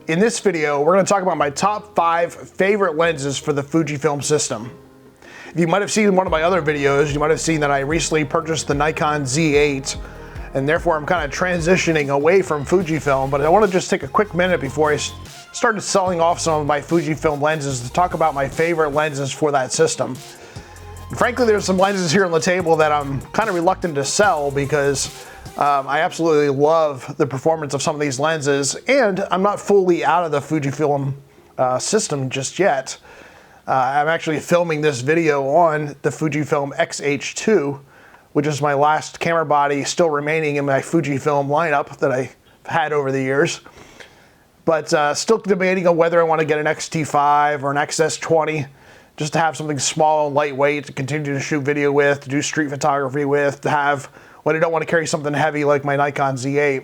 In this video, we're going to talk about my top 5 favorite lenses for the Fujifilm system. You might have seen one of my other videos, you might have seen that I recently purchased the Nikon Z8, and therefore I'm kind of transitioning away from Fujifilm, but I want to just take a quick minute before I started selling off some of my Fujifilm lenses to talk about my favorite lenses for that system. And frankly, there's some lenses here on the table that I'm kind of reluctant to sell because I absolutely love the performance of some of these lenses, and I'm not fully out of the Fujifilm system just yet. I'm actually filming this video on the Fujifilm X-H2, which is my last camera body still remaining in my Fujifilm lineup that I've had over the years. But still debating on whether I want to get an X-T5 or an XS20, just to have something small and lightweight to continue to shoot video with, to do street photography with, to have when I don't want to carry something heavy like my Nikon Z8.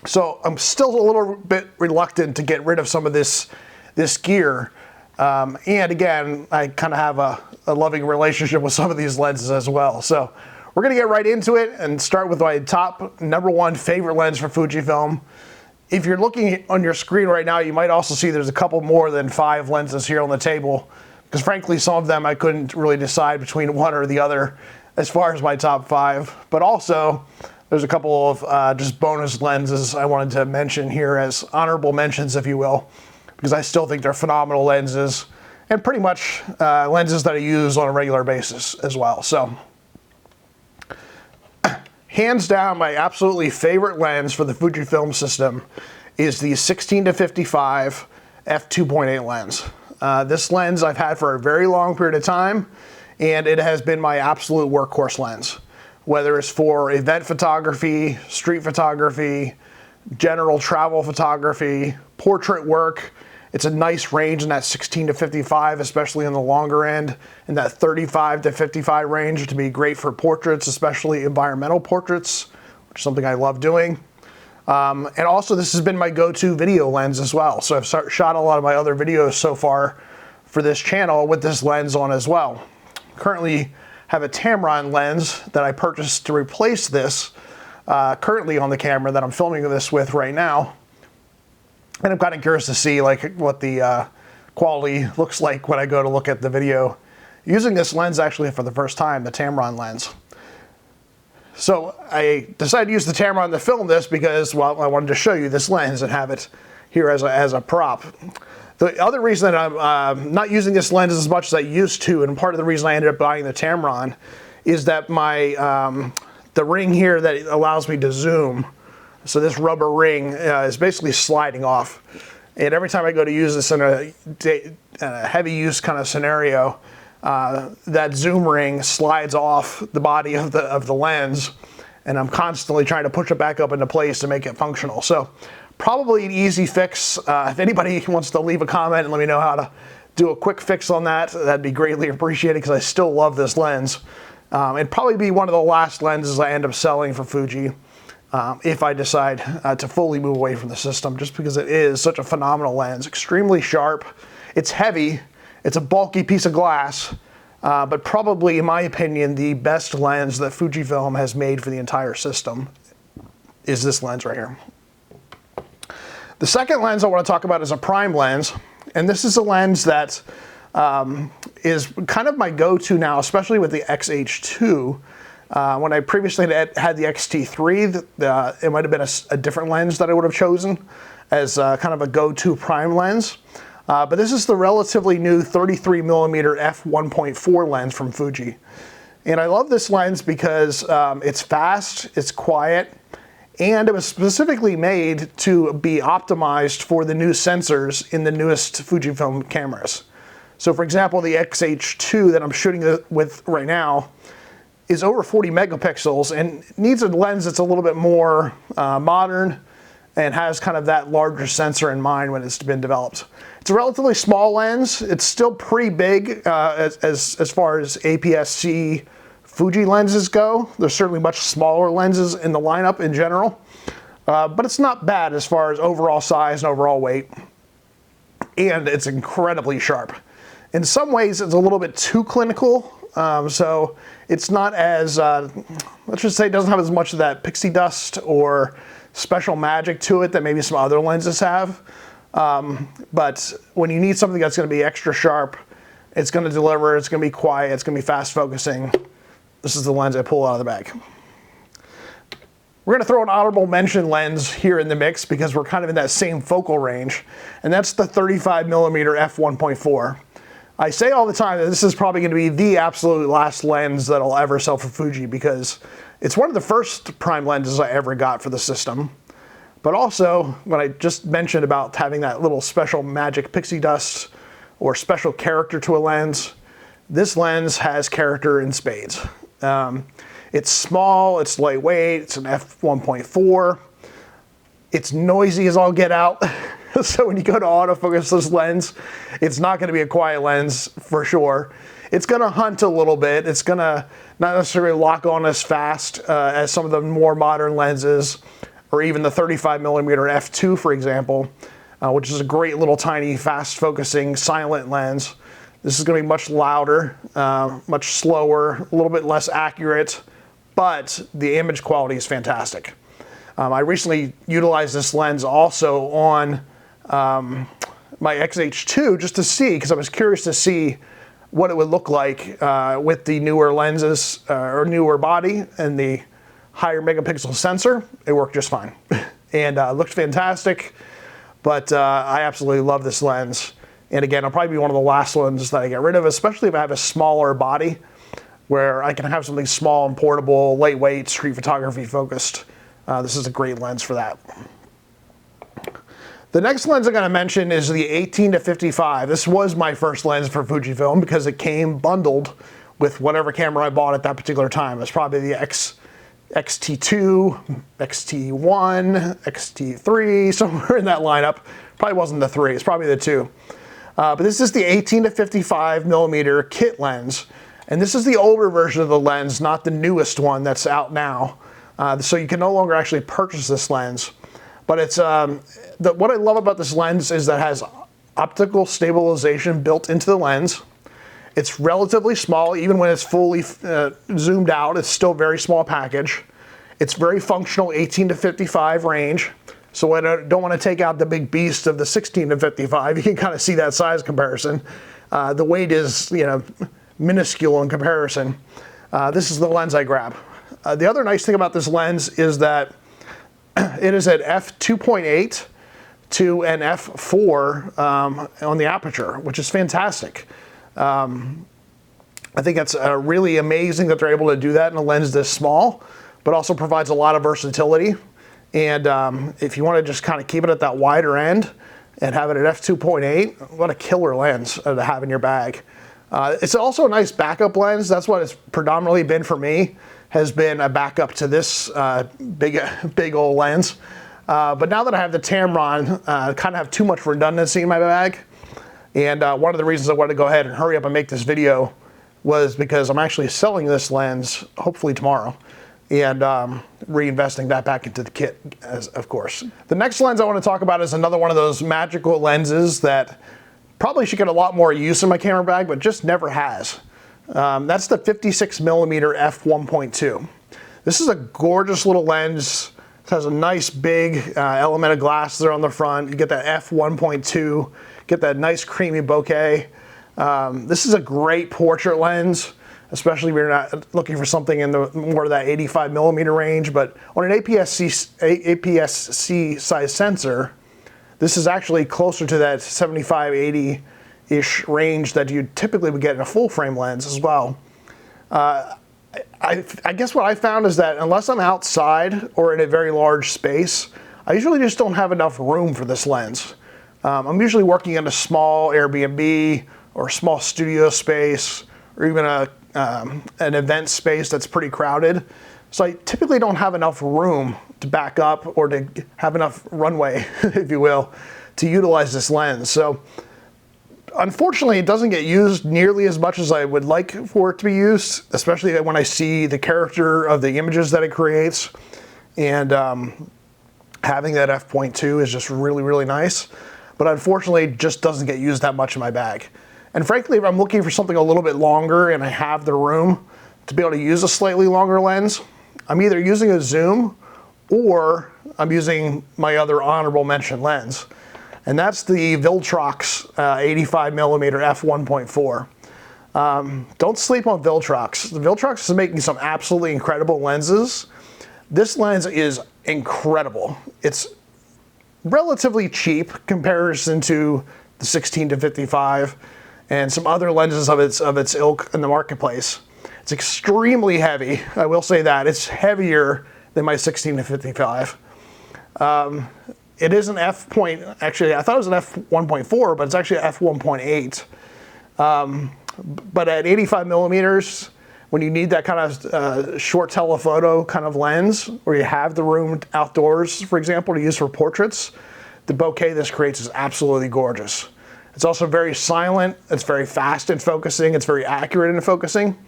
So I'm still a little bit reluctant to get rid of some of this gear. And again, I kind of have a loving relationship with some of these lenses as well. So we're going to get right into it and start with my top #1 favorite lens for Fujifilm. If you're looking on your screen right now, you might also see there's a couple more than 5 lenses here on the table, because frankly, some of them I couldn't really decide between one or the other as far as my top 5. But also, there's a couple of just bonus lenses I wanted to mention here as honorable mentions, if you will, because I still think they're phenomenal lenses and pretty much lenses that I use on a regular basis as well. So, hands down, my absolutely favorite lens for the Fujifilm system is the 16-55 f2.8 lens. This lens I've had for a very long period of time, and it has been my absolute workhorse lens. Whether it's for event photography, street photography, general travel photography, portrait work, it's a nice range in that 16-55, especially on the longer end, in that 35-55 range to be great for portraits, especially environmental portraits, which is something I love doing. And also this has been my go-to video lens as well. So I've shot a lot of my other videos so far for this channel with this lens on as well. Currently have a Tamron lens that I purchased to replace this currently on the camera that I'm filming this with right now. And I'm kind of curious to see like what the quality looks like when I go to look at the video using this lens actually for the first time, the Tamron lens. So I decided to use the Tamron to film this because, well, I wanted to show you this lens and have it here as a prop. The other reason that I'm not using this lens as much as I used to, and part of the reason I ended up buying the Tamron, is that my the ring here that allows me to zoom, so this rubber ring is basically sliding off. And every time I go to use this in a heavy use kind of scenario, that zoom ring slides off the body of the lens, and I'm constantly trying to push it back up into place to make it functional. So probably an easy fix. If anybody wants to leave a comment and let me know how to do a quick fix on that, that'd be greatly appreciated because I still love this lens. It'd probably be one of the last lenses I end up selling for Fuji if I decide to fully move away from the system, just because it is such a phenomenal lens. Extremely sharp. It's heavy. It's a bulky piece of glass, but probably, in my opinion, the best lens that Fujifilm has made for the entire system is this lens right here. The second lens I want to talk about is a prime lens, and this is a lens that is kind of my go-to now, especially with the X-H2. When I previously had the X-T3, it might have been a different lens that I would have chosen as kind of a go-to prime lens. But this is the relatively new 33mm f1.4 lens from Fuji. And I love this lens because it's fast, it's quiet, and it was specifically made to be optimized for the new sensors in the newest Fujifilm cameras. So for example, the X-H2 that I'm shooting with right now is over 40 megapixels and needs a lens that's a little bit more modern and has kind of that larger sensor in mind when it's been developed. It's a relatively small lens. It's still pretty big as far as APS-C Fuji lenses go. There's certainly much smaller lenses in the lineup in general, but it's not bad as far as overall size and overall weight. And it's incredibly sharp. In some ways, it's a little bit too clinical, so it's not as, let's just say it doesn't have as much of that pixie dust or special magic to it that maybe some other lenses have. But when you need something that's going to be extra sharp, it's going to deliver, it's going to be quiet, it's going to be fast focusing, this is the lens I pull out of the bag. We're going to throw an honorable mention lens here in the mix because we're kind of in that same focal range, and that's the 35mm f1.4. I say all the time that this is probably going to be the absolute last lens that I'll ever sell for Fuji because it's one of the first prime lenses I ever got for the system. But also, what I just mentioned about having that little special magic pixie dust or special character to a lens, this lens has character in spades. It's small, it's lightweight, it's an f1.4. It's noisy as all get out. So when you go to autofocus this lens, it's not going to be a quiet lens for sure. It's going to hunt a little bit. It's going to not necessarily lock on as fast as some of the more modern lenses, or even the 35mm f2, for example, which is a great little tiny fast focusing silent lens. This is going to be much louder, much slower, a little bit less accurate, but the image quality is fantastic. I recently utilized this lens also on my XH2 just to see, because I was curious to see what it would look like with the newer lenses or newer body and the higher megapixel sensor. It worked just fine and looked fantastic, but I absolutely love this lens. And again, it'll probably be one of the last ones that I get rid of, especially if I have a smaller body where I can have something small and portable, lightweight, street photography focused. This is a great lens for that. The next lens I'm going to mention is the 18-55. This was my first lens for Fujifilm because it came bundled with whatever camera I bought at that particular time. It was probably the XT2, XT1, XT3, somewhere in that lineup. Probably wasn't the 3, it's probably the 2. But this is the 18-55mm kit lens. And this is the older version of the lens, not the newest one that's out now. So you can no longer actually purchase this lens. But it's what I love about this lens is that it has optical stabilization built into the lens. It's relatively small, even when it's fully zoomed out, it's still a very small package. It's very functional 18-55 range. So I don't want to take out the big beast of the 16-55. You can kind of see that size comparison. The weight is, minuscule in comparison. This is the lens I grab. The other nice thing about this lens is that it is at f2.8 to an f4 on the aperture, which is fantastic. I think it's really amazing that they're able to do that in a lens this small, but also provides a lot of versatility. And if you want to just kind of keep it at that wider end and have it at f2.8, what a killer lens to have in your bag. It's also a nice backup lens. That's what it's predominantly been for me, has been a backup to this big old lens. But now that I have the Tamron, I kind of have too much redundancy in my bag. And one of the reasons I wanted to go ahead and hurry up and make this video was because I'm actually selling this lens, hopefully tomorrow, and reinvesting that back into the kit, of course. The next lens I want to talk about is another one of those magical lenses that probably should get a lot more use in my camera bag, but just never has. That's the 56mm f1.2. This is a gorgeous little lens. It has a nice big element of glass there on the front. You get that f1.2, get that nice creamy bokeh. This is a great portrait lens, especially if you're not looking for something in the more of that 85mm range. But on an APS-C size sensor, this is actually closer to that 75-80-ish range that you typically would get in a full frame lens as well. I guess what I found is that unless I'm outside or in a very large space, I usually just don't have enough room for this lens. I'm usually working in a small Airbnb or a small studio space or even an event space that's pretty crowded. So I typically don't have enough room to back up or to have enough runway, if you will, to utilize this lens. So unfortunately, it doesn't get used nearly as much as I would like for it to be used, especially when I see the character of the images that it creates. And having that f.2 is just really, really nice. But unfortunately, it just doesn't get used that much in my bag. And frankly, if I'm looking for something a little bit longer and I have the room to be able to use a slightly longer lens, I'm either using a zoom or I'm using my other honorable mention lens, and that's the Viltrox 85mm f1.4. Don't sleep on Viltrox. The Viltrox is making some absolutely incredible lenses. This lens is incredible. It's relatively cheap comparison to the 16-55 and some other lenses of its ilk in the marketplace. It's extremely heavy. I will say that it's heavier than my 16-55. It is an actually I thought it was an f1.4, but it's actually an f1.8. But at 85 millimeters, when you need that kind of short telephoto kind of lens, where you have the room outdoors, for example, to use for portraits, the bokeh this creates is absolutely gorgeous. It's also very silent, it's very fast in focusing, it's very accurate in focusing.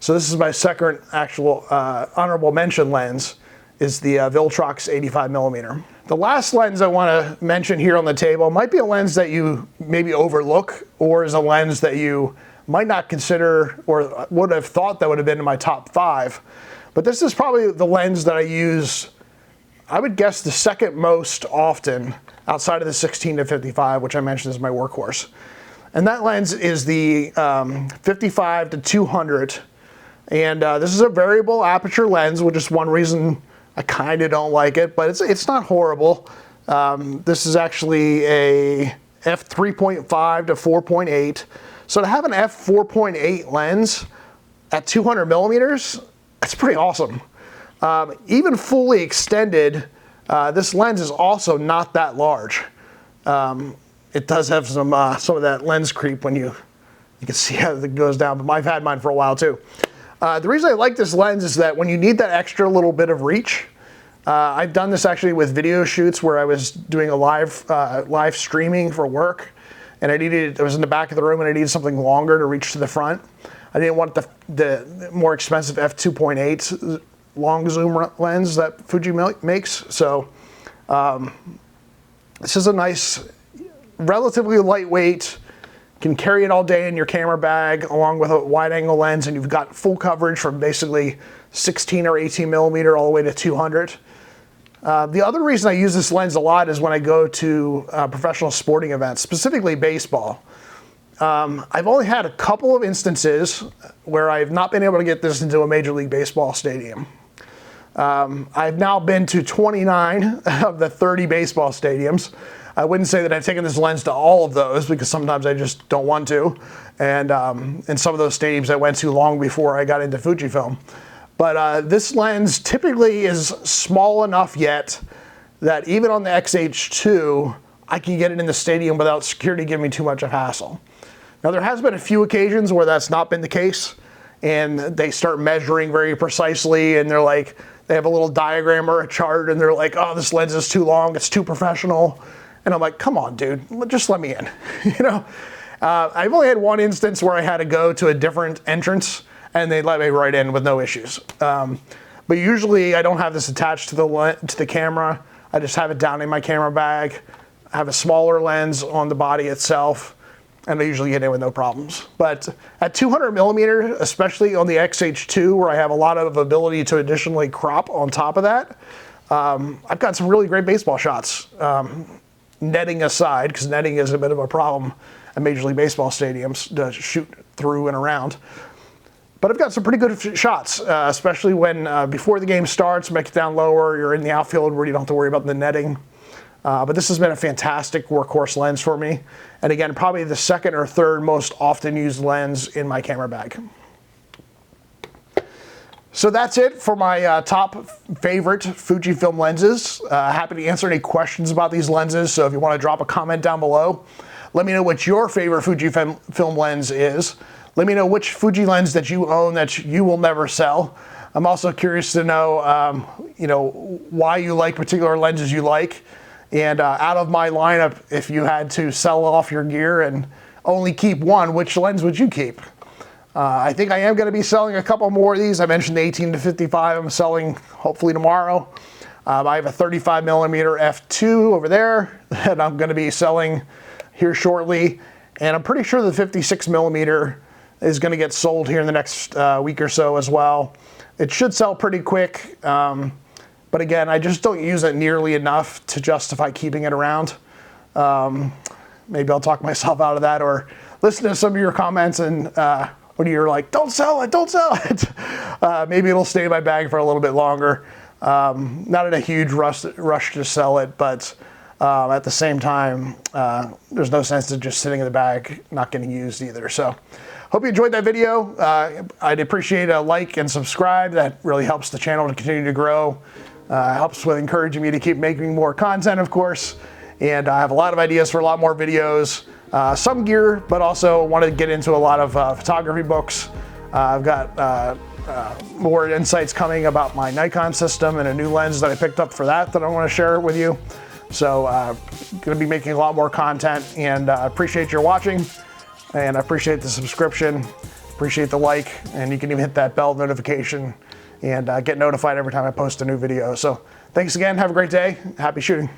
So this is my second actual honorable mention lens, is the Viltrox 85mm. The last lens I want to mention here on the table might be a lens that you maybe overlook, or is a lens that you might not consider or would have thought that would have been in my top 5. But this is probably the lens that I use, I would guess, the second most often outside of the 16-55, which I mentioned is my workhorse. And that lens is the 55-200. And this is a variable aperture lens, which is one reason I kind of don't like it, but it's not horrible. This is actually a f3.5 to 4.8. So to have an f4.8 lens at 200 millimeters, that's pretty awesome. Even fully extended, this lens is also not that large. It does have some of that lens creep when you can see how it goes down, but I've had mine for a while too. The reason I like this lens is that when you need that extra little bit of reach, I've done this actually with video shoots where I was doing a live streaming for work, and I was in the back of the room and I needed something longer to reach to the front. I didn't want the more expensive f2.8 long zoom lens that Fuji makes. So this is a nice, relatively lightweight, can carry it all day in your camera bag along with a wide angle lens, and you've got full coverage from basically 16 or 18 millimeter all the way to 200. The other reason I use this lens a lot is when I go to professional sporting events, specifically baseball. I've only had a couple of instances where I've not been able to get this into a Major League Baseball stadium. I've now been to 29 of the 30 baseball stadiums. I wouldn't say that I've taken this lens to all of those, because sometimes I just don't want to. And in some of those stadiums I went to long before I got into Fujifilm. But this lens typically is small enough yet that even on the XH2, I can get it in the stadium without security giving me too much of a hassle. Now, there has been a few occasions where that's not been the case, and they start measuring very precisely, and they're like, they have a little diagram or a chart, and they're like, oh, this lens is too long, it's too professional. And I'm like, come on, dude, just let me in. I've only had one instance where I had to go to a different entrance, and they let me right in with no issues. But usually I don't have this attached to the camera. I just have it down in my camera bag. I have a smaller lens on the body itself, and I usually get in with no problems. But at 200 millimeter, especially on the XH2, where I have a lot of ability to additionally crop on top of that, I've got some really great baseball shots. Netting aside, because netting is a bit of a problem at Major League Baseball stadiums to shoot through and around. But I've got some pretty good shots, especially when before the game starts, make it down lower, you're in the outfield where you don't have to worry about the netting. But this has been a fantastic workhorse lens for me. And again, probably the second or third most often used lens in my camera bag. So that's it for my top favorite Fujifilm lenses. Happy to answer any questions about these lenses, so if you want to drop a comment down below, let me know what your favorite Fujifilm lens is. Let me know which Fuji lens that you own that you will never sell. I'm also curious to know, why you like particular lenses you like. And out of my lineup, if you had to sell off your gear and only keep one, which lens would you keep? I think I am going to be selling a couple more of these. I mentioned the 18-55 I'm selling hopefully tomorrow. I have a 35 millimeter f2 over there that I'm going to be selling here shortly. And I'm pretty sure the 56 millimeter is going to get sold here in the next week or so as well. It should sell pretty quick, but But again, I just don't use it nearly enough to justify keeping it around. Maybe I'll talk myself out of that, or listen to some of your comments and when you're like, don't sell it, don't sell it. Maybe it'll stay in my bag for a little bit longer. Not in a huge rush to sell it, but at the same time, there's no sense to just sitting in the bag, not getting used either. So hope you enjoyed that video. I'd appreciate a like and subscribe. That really helps the channel to continue to grow. Helps with encouraging me to keep making more content, of course. And I have a lot of ideas for a lot more videos, some gear, but also want to get into a lot of photography books. I've got more insights coming about my Nikon system and a new lens that I picked up for that I want to share with you. So going to be making a lot more content, and I appreciate your watching, and I appreciate the subscription, appreciate the like, and you can even hit that bell notification and get notified every time I post a new video. So thanks again. Have a great day. Happy shooting.